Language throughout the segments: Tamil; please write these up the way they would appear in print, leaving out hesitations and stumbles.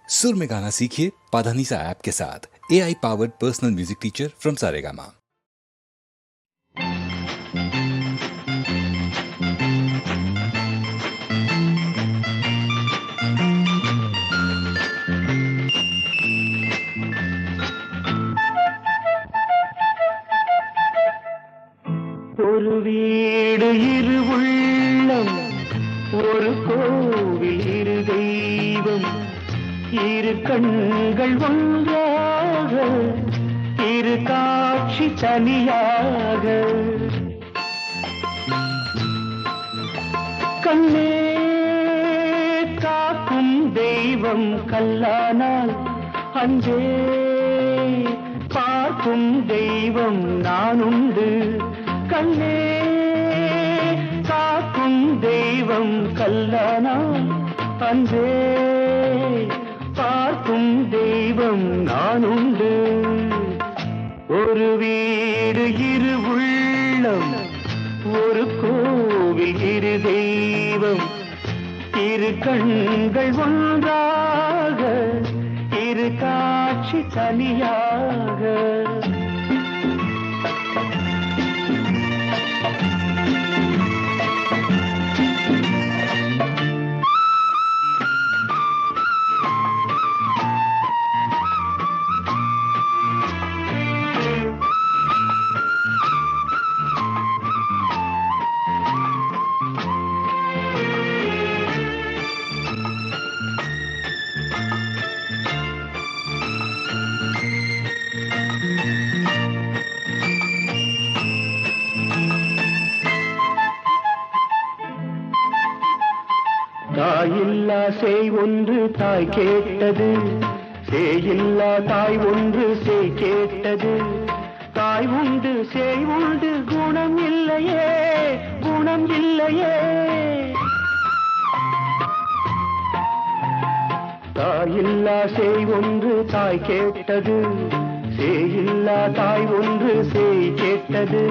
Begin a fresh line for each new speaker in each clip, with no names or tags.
सुर में गाना सीखिए पाधानीसा ऐप के साथ। AI powered personal music teacher from Saregama.
ஒரு வீடு இரு உள்ளம், ஒரு கோவில் இரு தெய்வம், இரு கண்கள் ஒன்றாக, இரு காட்சி தனியாக. கண்ணே காக்கும் தெய்வம் கல்லானால் அஞ்சே பார்க்கும் தெய்வம் நானுண்டு. கண்ணே காக்கும் தெய்வம் கல்லானால் அஞ்சே பார்க்கும் தெய்வம் நானுண்டு. ஒரு வீடு இரு உள்ளம், ஒரு கோவில் இரு தெய்வம், இரு கண்கள் ஒன்றாக, இரு காட்சி தனியாக. தாயில்லா சேய் ஒன்று தாய் கேட்டது, சேயில்லா தாய் ஒன்று சேய் கேட்டது. தாய் உண்டு சேய் உண்டு குணம் இல்லையே, குணம் இல்லையே. தாயில்லா சேய் ஒன்று தாய் கேட்டது, சேயில்லா தாய் ஒன்று சேய் கேட்டது.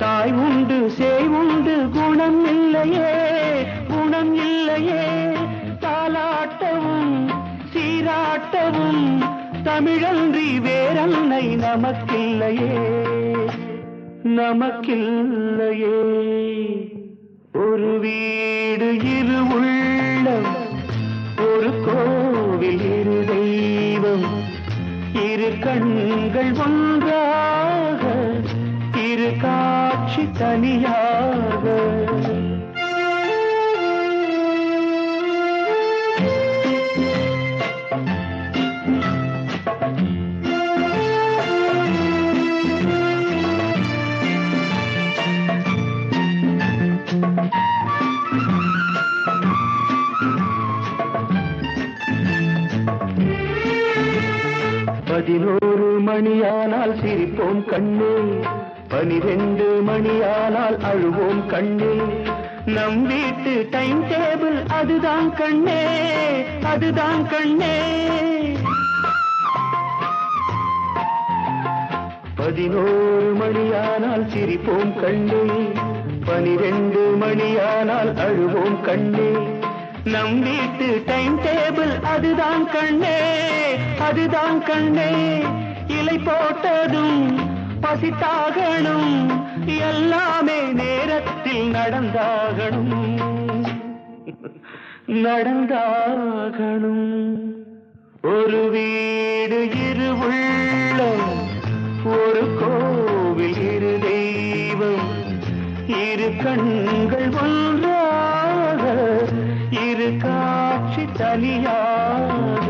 தாய் உண்டு சேய் உண்டு குணம் இல்லையே, குணம் இல்லையே. தாலாட்டவும் சீராட்டவும் தமிழன்றி வேறன்னை நமக்கில்லையே, நமக்கில்லையே. ஒரு வீடு இரு உள்ளம், ஒரு கோவில் இரு தெய்வம், இரு கண்கள் ஒன்றாக, இரு காட்சி தனியாக. பதினோரு மணியானால் சிரிப்போம் கண்ணே, 12 மணியானால் அழுவோம் கண்ணே. நம் வீட்டு டைம் டேபிள் அதுதான் கண்ணே, அதுதான் கண்ணே. 11 மணியானால் சிரிப்போம் கண்ணே, 12 மணியானால் அழுவோம் கண்ணே. நம் வீட்டு டைம் டேபிள் அதுதான் கண்ணே, அதுதான் கண்ணே. இலை போட்டதும் பசித்தாகணும், எல்லாமே நேரத்தில் நடந்தாகணும், நடந்தாகணும். ஒரு வீடு இரு உள்ளம், ஒரு கோவில் இரு தெய்வம், இரு கண்கள் ஒன்றாக, இரு காட்சி தனியாக.